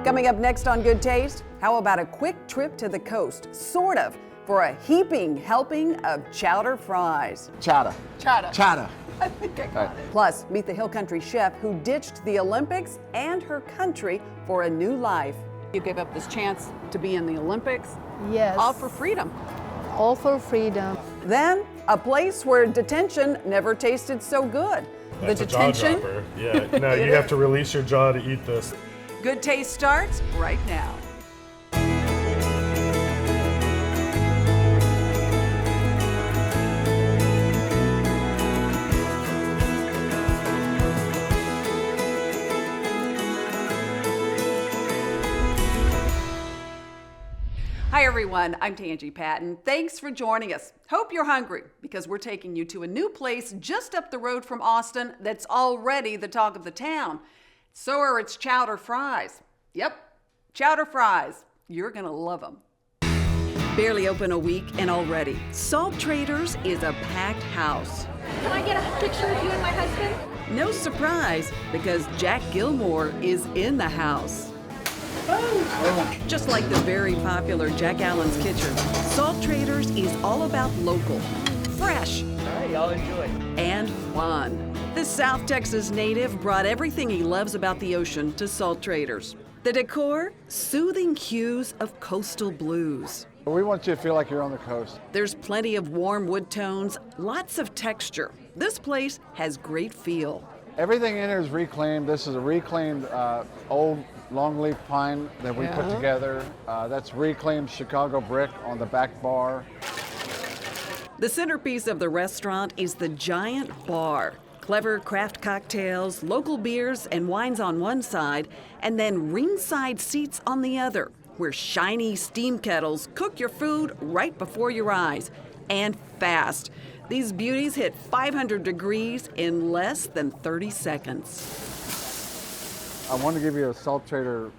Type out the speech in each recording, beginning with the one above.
Coming up next on Good Taste, how about a quick trip to the coast, sort of, for a heaping helping of chowder fries. Chowder. Chowda. Chowder. I think I got it. Plus, meet the Hill Country chef who ditched the Olympics and her country for a new life. You gave up this chance to be in the Olympics, Yes. all for freedom. All for freedom. Then, a place where detention never tasted so good. That's the a jaw detention. dropper. Yeah, no, you have to release your jaw to eat this. Good Taste starts right now. Hi everyone, I'm Tanji Patton. Thanks for joining us. Hope you're hungry because we're taking you to a new place just up the road from Austin that's already the talk of the town. So are its Chowder Fries. Yep, Chowder Fries. You're gonna love them. Barely open a week and already, Salt Traders is a packed house. Can I get a picture of you and my husband? No surprise because Jack Gilmore is in the house. Just like the very popular Jack Allen's Kitchen, Salt Traders is all about local, fresh, All right, y'all enjoy. and fun. This South Texas native brought everything he loves about the ocean to Salt Traders. The decor, soothing hues of coastal blues. We want you to feel like you're on the coast. There's plenty of warm wood tones, lots of texture. This place has great feel. Everything in here is reclaimed. This is a reclaimed old longleaf pine that we put together. That's reclaimed Chicago brick on the back bar. The centerpiece of the restaurant is the giant bar. Clever craft cocktails, local beers and wines on one side, and then ringside seats on the other, where shiny steam kettles cook your food right before your eyes, and fast. These beauties hit 500 degrees in less than 30 seconds. I want to give you a Salt Trader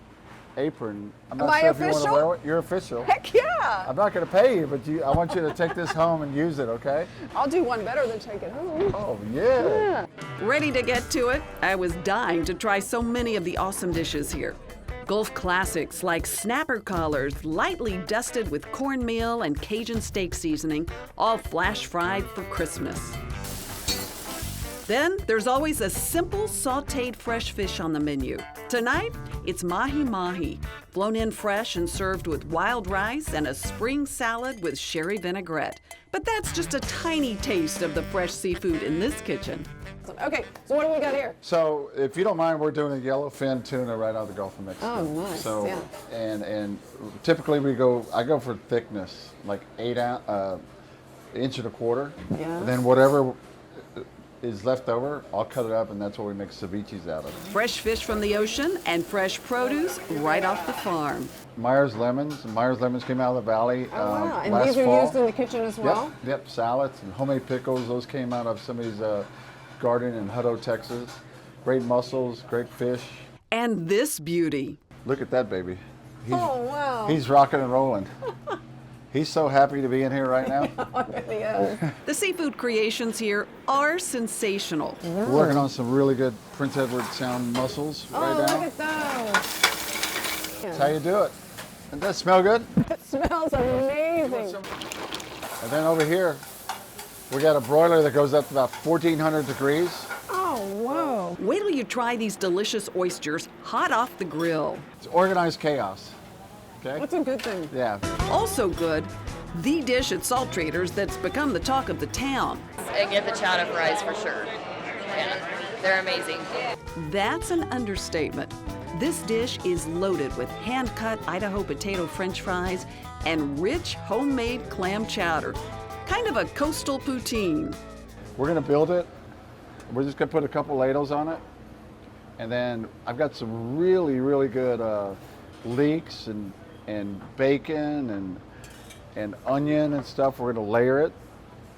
apron. I'm Am I sure if you want to official? wear it. You're official. Heck yeah! I'm not going to pay you, but I want you to take this home and use it, okay? I'll do one better than take it home. Oh, yeah. Ready to get to it? I was dying to try so many of the awesome dishes here. Gulf classics like snapper collars, lightly dusted with cornmeal and Cajun steak seasoning, all flash fried for Christmas. Then there's always a simple sauteed fresh fish on the menu. Tonight, it's mahi-mahi, flown in fresh and served with wild rice and a spring salad with sherry vinaigrette. But that's just a tiny taste of the fresh seafood in this kitchen. Okay, so what do we got here? So, if you don't mind, we're doing a yellowfin tuna right out of the Gulf of Mexico. Oh, nice, So, yeah. and typically I go for thickness, like 8 ounce, inch and a quarter. Yeah. And then whatever is left over, I'll cut it up, and that's what we make ceviches out of. Fresh fish from the ocean and fresh produce right off the farm. Myers lemons came out of the valley And last these are fall. used in the kitchen as well? Yep, salads and homemade pickles. Those came out of somebody's garden in Hutto, Texas. Great mussels, great fish. And this beauty. Look at that baby. Oh, wow. He's rocking and rolling. He's so happy to be in here right now. The seafood creations here are sensational. We're working on some really good Prince Edward Sound mussels right now. Look at those. That's how you do it. Does that smell good? It smells amazing. And then over here, we got a broiler that goes up to about 1,400 degrees. Oh, whoa. Wait till you try these delicious oysters hot off the grill. It's organized chaos. Okay? What's a good thing? Yeah. Also good, the dish at Salt Traders that's become the talk of the town. And get the Chowda Fries for sure. Yeah, they're amazing. That's an understatement. This dish is loaded with hand-cut Idaho potato French fries and rich homemade clam chowder. Kind of a coastal poutine. We're gonna build it. We're just gonna put a couple ladles on it. And then I've got some really, really good leeks and bacon and onion and stuff. We're gonna layer it.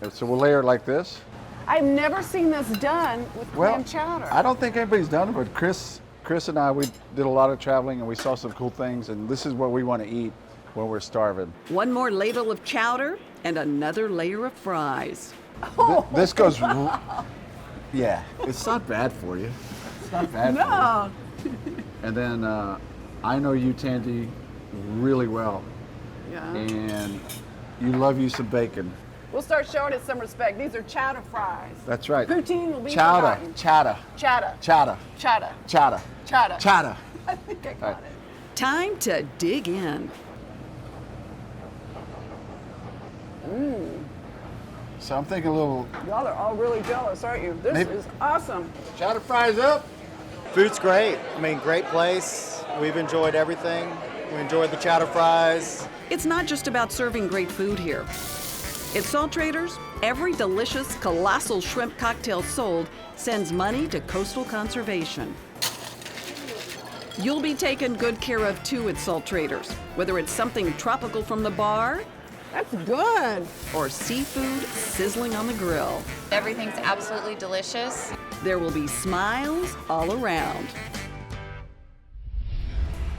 And so we'll layer it like this. I've never seen this done with clam chowder. I don't think anybody's done it, but Chris and I, we did a lot of traveling and we saw some cool things, and this is what we want to eat when we're starving. One more ladle of chowder and another layer of fries. This goes, yeah, it's not bad for you. It's not bad for you. And then I know you, Tanji, really well. Yeah. And you love you some bacon. We'll start showing it some respect. These are Chowder Fries. That's right. Poutine will be Chowda, forgotten. chowda, Chowda. chowda, Chowda. chowda, Chowda. chowda. I think I got Right. it. Time to dig in. So I'm thinking a little Y'all are all really jealous, aren't you? This Maybe- is awesome. chowder fries up. Food's great. I mean, great place. We've enjoyed everything. We enjoyed the Chowder Fries. It's not just about serving great food here. At Salt Traders, every delicious, colossal shrimp cocktail sold sends money to coastal conservation. You'll be taken good care of too at Salt Traders, whether it's something tropical from the bar That's good. or seafood sizzling on the grill. Everything's absolutely delicious. There will be smiles all around.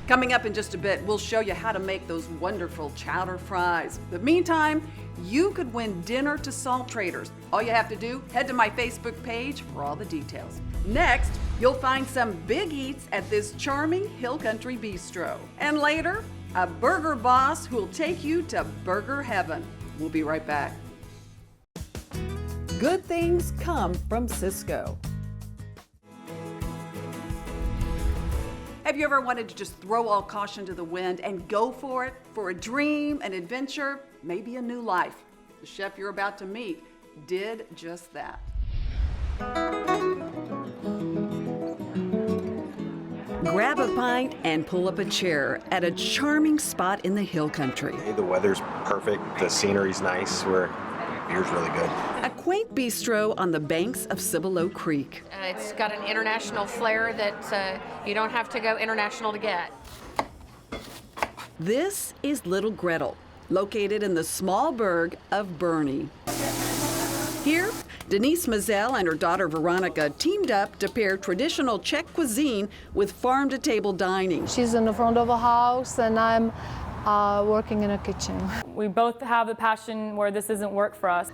Coming up in just a bit, we'll show you how to make those wonderful chowder fries. But meantime, you could win dinner to Salt Traders. All you have to do, head to my Facebook page for all the details. Next, you'll find some big eats at this charming Hill Country Bistro. And later, a burger boss who'll take you to burger heaven. We'll be right back. Good things come from Cisco. Have you ever wanted to just throw all caution to the wind and go for it? For a dream, an adventure, maybe a new life? The chef you're about to meet did just that. Grab a pint and pull up a chair at a charming spot in the Hill Country. The weather's perfect, the scenery's nice, beer's really good. A quaint bistro on the banks of Cibolo Creek. It's got an international flair that you don't have to go international to get. This is Little Gretel, located in the small burg of Burney. Here, Denise Mazel and her daughter Veronica teamed up to pair traditional Czech cuisine with farm-to-table dining. She's in the front of a house and I'm working in a kitchen. We both have a passion where this isn't work for us.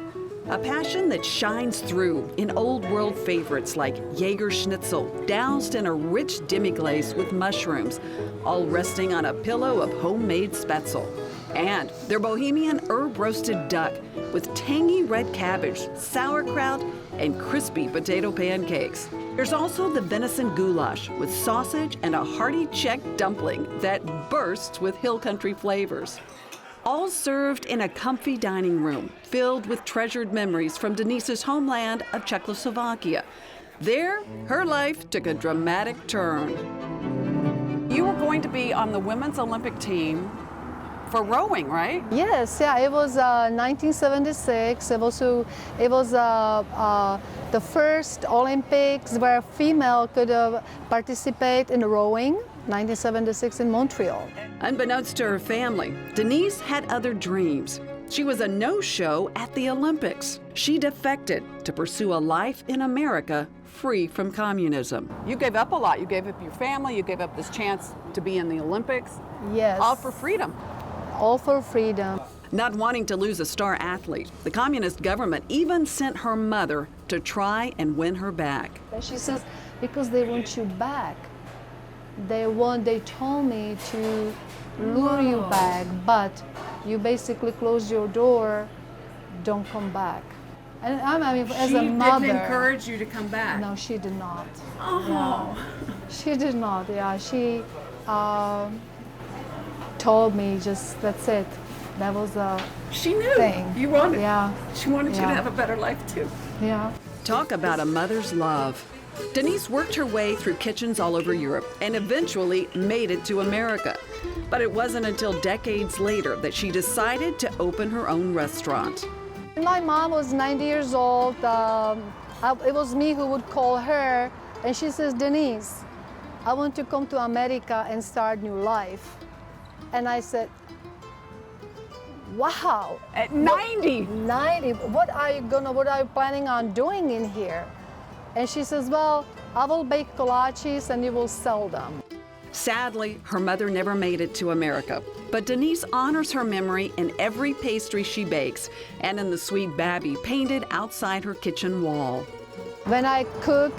A passion that shines through in old world favorites like Jaeger Schnitzel, doused in a rich demi-glace with mushrooms, all resting on a pillow of homemade spätzle. And their bohemian herb roasted duck with tangy red cabbage, sauerkraut, and crispy potato pancakes. There's also the venison goulash with sausage and a hearty Czech dumpling that bursts with hill country flavors. All served in a comfy dining room filled with treasured memories from Denise's homeland of Czechoslovakia. There, her life took a dramatic turn. You were going to be on the women's Olympic team for rowing, right? Yes, yeah, it was 1976. It was the first Olympics where a female could participate in rowing, 1976 in Montreal. Unbeknownst to her family, Denise had other dreams. She was a no-show at the Olympics. She defected to pursue a life in America free from communism. You gave up a lot. You gave up your family. You gave up this chance to be in the Olympics. Yes. All for freedom. All for freedom. Not wanting to lose a star athlete, the communist government even sent her mother to try and win her back. And she says, because they want you back. They told me to lure you back, but you basically close your door, don't come back. And I mean, as a mother. She didn't encourage you to come back. No, she did not. Oh. Yeah. She did not, yeah. She told me just, that's it. That was the She knew thing. you wanted. Yeah. She wanted you Yeah. to have a better life too. Yeah. Talk about a mother's love. Denise worked her way through kitchens all over Europe and eventually made it to America. But it wasn't until decades later that she decided to open her own restaurant. My mom was 90 years old. It was me who would call her, and she says, Denise, I want to come to America and start new life. And I said, wow. At 90. 90, what are you planning on doing in here? And she says, well, I will bake kolaches and you will sell them. Sadly, her mother never made it to America, but Denise honors her memory in every pastry she bakes and in the sweet babby painted outside her kitchen wall. When I cook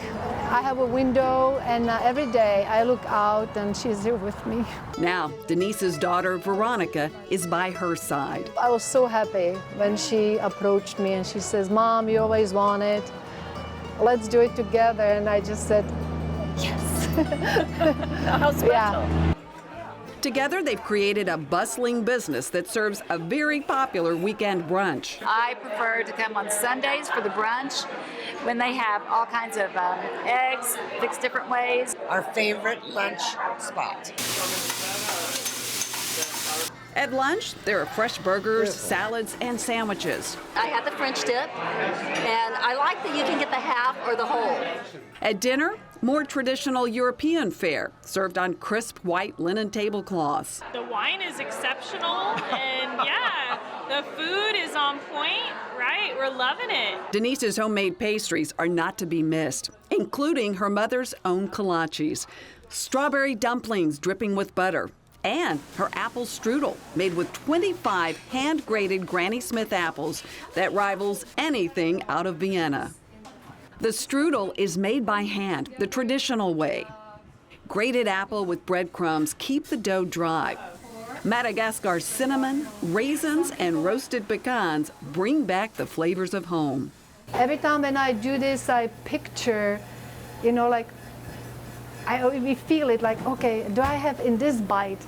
I have a window, and every day I look out, and she's here with me. Now, Denise's daughter, Veronica, is by her side. I was so happy when she approached me and she says, "Mom, you always wanted. Let's do it together." And I just said, yes. How special. Yeah. Together, they've created a bustling business that serves a very popular weekend brunch. I prefer to come on Sundays for the brunch when they have all kinds of eggs fixed different ways. Our favorite lunch spot. At lunch, there are fresh burgers, salads, and sandwiches. I had the French dip, and I like that you can get the half or the whole. At dinner, more traditional European fare, served on crisp white linen tablecloths. The wine is exceptional, and yeah, the food is on point, right? We're loving it. Denise's homemade pastries are not to be missed, including her mother's own kolaches, strawberry dumplings dripping with butter, and her apple strudel, made with 25 hand-grated Granny Smith apples that rivals anything out of Vienna. The strudel is made by hand, the traditional way. Grated apple with breadcrumbs keep the dough dry. Madagascar cinnamon, raisins, and roasted pecans bring back the flavors of home. Every time when I do this, I picture, like, we feel it like, okay, do I have in this bite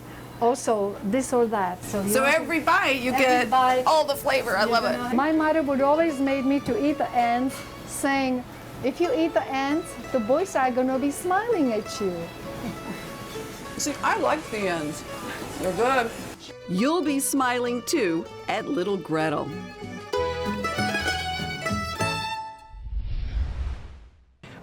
also this or that? So every bite you get all the flavor. I love it. My mother would always make me to eat the ants, saying, if you eat the ants, the boys are gonna be smiling at you. See, I like the ends. They're good. You'll be smiling too at Little Gretel.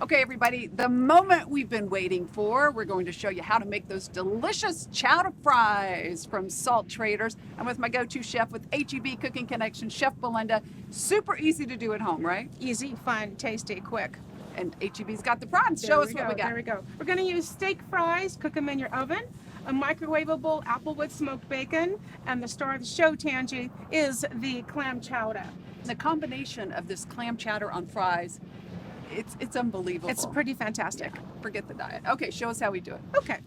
Okay, everybody, the moment we've been waiting for, we're going to show you how to make those delicious Chowder Fries from Salt Traders. I'm with my go-to chef with HEB Cooking Connection, Chef Belinda. Super easy to do at home, right? Easy, fun, tasty, quick. And HEB's got the prawns. Show us what we got. There we go. We're going to use steak fries, cook them in your oven, a microwavable applewood smoked bacon, and the star of the show, Tanji, is the clam chowder. The combination of this clam chowder on fries, it's unbelievable. It's pretty fantastic. Yeah, forget the diet. Okay, show us how we do it. Okay.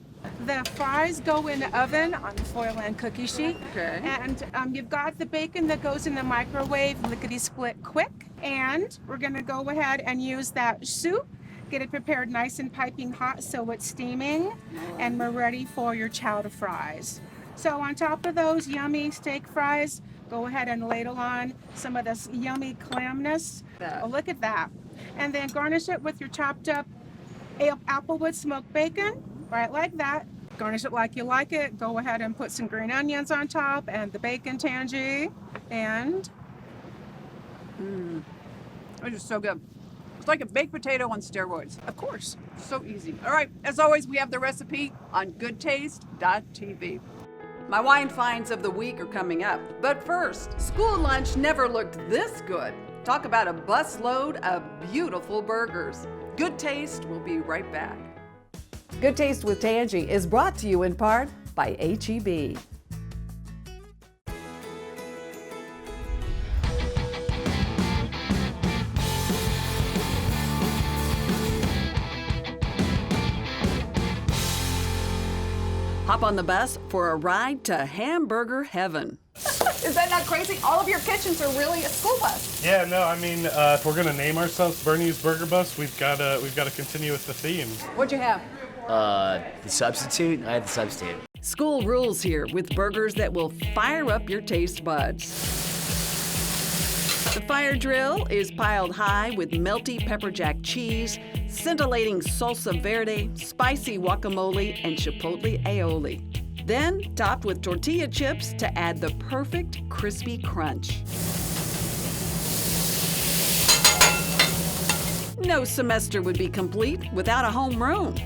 The fries go in the oven on the foil and cookie sheet. Okay. And you've got the bacon that goes in the microwave, lickety-split quick. And we're going to go ahead and use that soup. Get it prepared nice and piping hot so it's steaming. And we're ready for your Chowda Fries. So on top of those yummy steak fries, go ahead and ladle on some of this yummy clamness. Oh, look at that. And then garnish it with your chopped up applewood smoked bacon, right like that. Garnish it like you like it. Go ahead and put some green onions on top and the bacon, Tangy. And it's just so good. It's like a baked potato on steroids. Of course, so easy. All right, as always, we have the recipe on goodtaste.tv. My wine finds of the week are coming up. But first, school lunch never looked this good. Talk about a busload of beautiful burgers. Good Taste will be right back. Good Taste with Tanji is brought to you in part by HEB. Hop on the bus for a ride to hamburger heaven. Is that not crazy? All of your kitchens are really a school bus. Yeah, no, I mean, if we're gonna name ourselves Bernie's Burger Bus, we've got to continue with the theme. What'd you have? The substitute. I had the substitute. School rules here with burgers that will fire up your taste buds. The fire drill is piled high with melty pepper jack cheese, scintillating salsa verde, spicy guacamole, and chipotle aioli. Then topped with tortilla chips to add the perfect crispy crunch. No semester would be complete without a homeroom.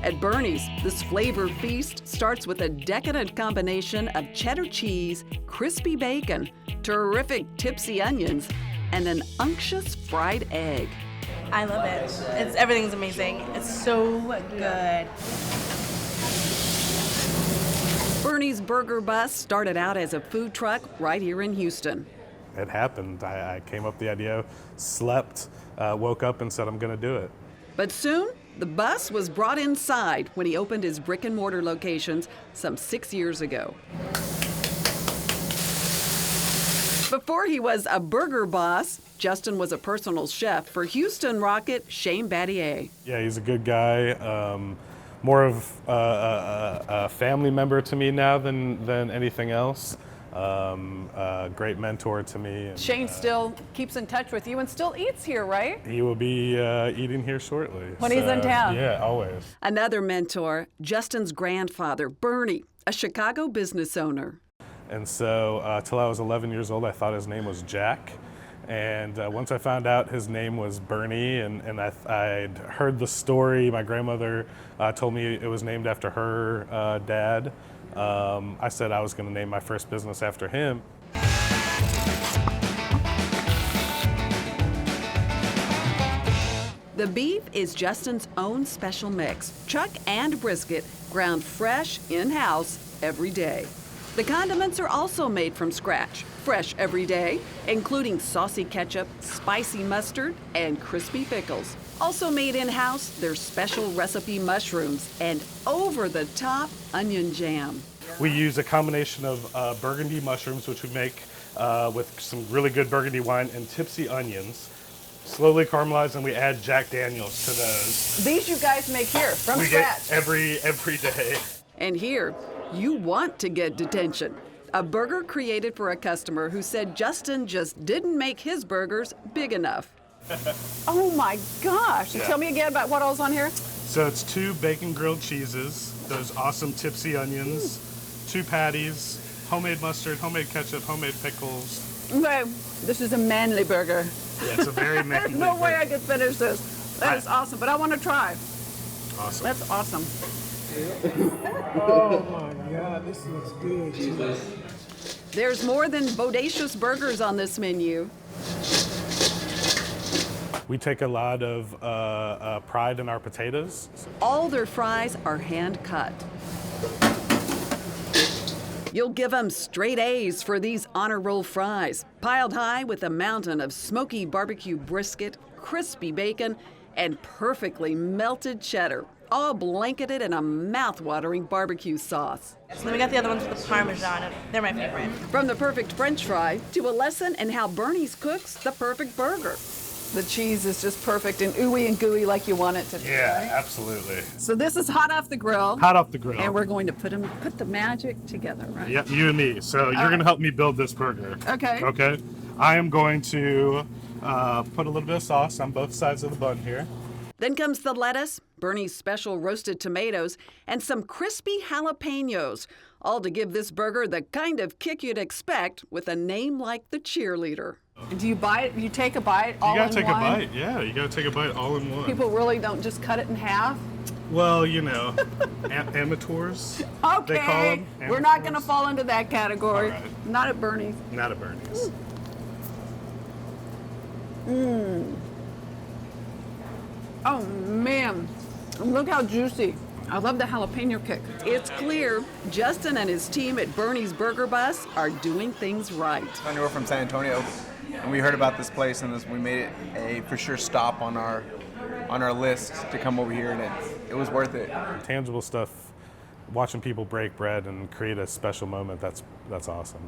At Bernie's, this flavor feast starts with a decadent combination of cheddar cheese, crispy bacon, terrific tipsy onions, and an unctuous fried egg. I love it. Everything's amazing. It's so good. Bernie's Burger Bus started out as a food truck right here in Houston. It happened. I came up with the idea, slept, woke up and said I'm gonna do it. But soon, The bus was brought inside when he opened his brick and mortar locations some 6 years ago. Before he was a burger boss, Justin was a personal chef for Houston rocket Shane Battier. Yeah, he's a good guy. More of a family member to me now than anything else. A great mentor to me. And, Shane still keeps in touch with you and still eats here, right? he will be eating here shortly. When he's in town. Yeah, always. Another mentor, Justin's grandfather, Bernie, a Chicago business owner. And so till I was 11 years old, I thought his name was Jack. And once I found out his name was Bernie, and I'd heard the story, my grandmother told me it was named after her dad. I said I was going to name my first business after him. The beef is Justin's own special mix, chuck and brisket, ground fresh in-house every day. The condiments are also made from scratch, fresh every day, including saucy ketchup, spicy mustard, and crispy pickles. Also made in-house, there's special recipe mushrooms and over-the-top onion jam. We use a combination of burgundy mushrooms, which we make with some really good burgundy wine, and tipsy onions. Slowly caramelize, and we add Jack Daniels to those. These you guys make here from we scratch. Get every day. And here, you want to get Detention, a burger created for a customer who said Justin just didn't make his burgers big enough. Oh my gosh. Yeah. Tell me again about what all's on here. So it's 2 bacon grilled cheeses, those awesome tipsy onions, 2 patties, homemade mustard, homemade ketchup, homemade pickles. Okay, this is a manly burger. Yeah, it's a very manly No way burger. I could finish this. That is awesome, but I want to try. Awesome. That's awesome. Oh my God, this looks good. There's more than bodacious burgers on this menu. We take a lot of pride in our potatoes. All their fries are hand cut. You'll give them straight A's for these honor roll fries, piled high with a mountain of smoky barbecue brisket, crispy bacon, and perfectly melted cheddar, all blanketed in a mouth-watering barbecue sauce. So then we got the other ones with the Parmesan, and they're my favorite. From the perfect French fry to a lesson in how Bernie's cooks the perfect burger. The cheese is just perfect and ooey and gooey like you want it to be. Yeah, absolutely. So this is hot off the grill. Hot off the grill. And we're going to put the magic together, right? Yep, you and me. So you're going to help me build this burger. Okay. Okay. I am going to put a little bit of sauce on both sides of the bun here. Then comes the lettuce, Bernie's special roasted tomatoes, and some crispy jalapenos, all to give this burger the kind of kick you'd expect with a name like the cheerleader. Do you bite? You take a bite all in one? You gotta take a bite. Yeah, you gotta take a bite all in one. People really don't just cut it in half. Well, you know, amateurs. Okay. They call them. We're not going to fall into that category. Right. Not at Bernie's. Not at Bernie's. Mmm. Oh man, look how juicy. I love the jalapeno kick. It's clear Justin and his team at Bernie's Burger Bus are doing things right. I know we're from San Antonio, and we heard about this place, and we made it a for sure stop on our list to come over here, and it was worth it. Tangible stuff, watching people break bread and create a special moment, that's awesome.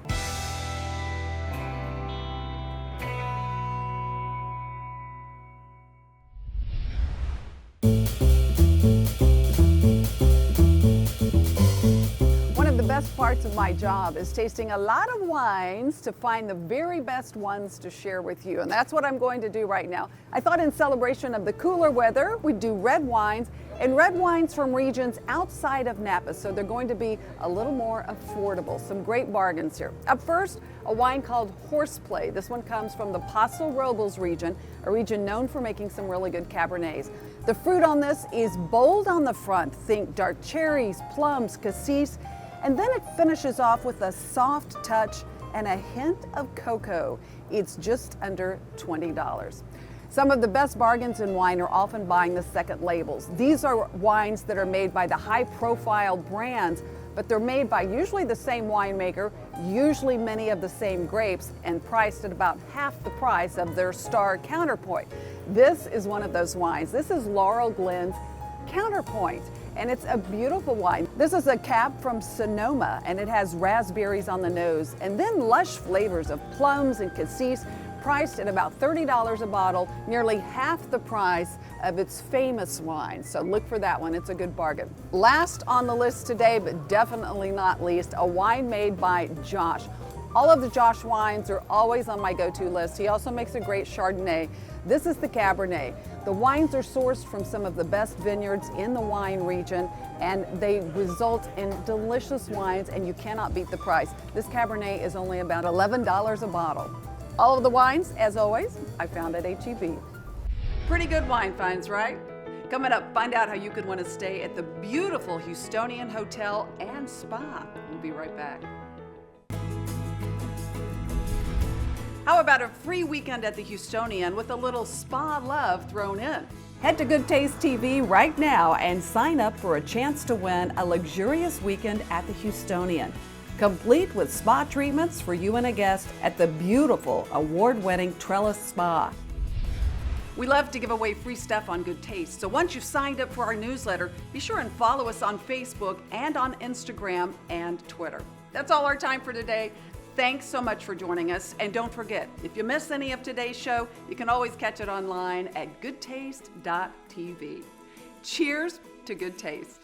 One of the best parts of my job is tasting a lot of wines to find the very best ones to share with you. And that's what I'm going to do right now. I thought in celebration of the cooler weather, we'd do red wines, and red wines from regions outside of Napa. So they're going to be a little more affordable. Some great bargains here. Up first, a wine called Horseplay. This one comes from the Paso Robles region, a region known for making some really good Cabernets. The fruit on this is bold on the front. Think dark cherries, plums, cassis. And then it finishes off with a soft touch and a hint of cocoa. It's just under $20. Some of the best bargains in wine are often buying the second labels. These are wines that are made by the high-profile brands, but they're made by usually the same winemaker, usually many of the same grapes, and priced at about half the price of their star counterpoint. This is one of those wines. This is Laurel Glen's Counterpoint, and it's a beautiful wine. This is a cab from Sonoma, and it has raspberries on the nose, and then lush flavors of plums and cassis, priced at about $30 a bottle, nearly half the price of its famous wine. So look for that one, it's a good bargain. Last on the list today, but definitely not least, a wine made by Josh. All of the Josh wines are always on my go-to list. He also makes a great Chardonnay. This is the Cabernet. The wines are sourced from some of the best vineyards in the wine region, and they result in delicious wines, and you cannot beat the price. This Cabernet is only about $11 a bottle. All of the wines, as always, I found at HEB. Pretty good wine finds, right? Coming up, find out how you could win a stay at the beautiful Houstonian Hotel and Spa. We'll be right back. How about a free weekend at the Houstonian with a little spa love thrown in? Head to Good Taste TV right now and sign up for a chance to win a luxurious weekend at the Houstonian, complete with spa treatments for you and a guest at the beautiful award-winning Trellis Spa. We love to give away free stuff on Good Taste, so once you've signed up for our newsletter, be sure and follow us on Facebook and on Instagram and Twitter. That's all our time for today. Thanks so much for joining us, and don't forget, if you miss any of today's show, you can always catch it online at goodtaste.tv. Cheers to good taste.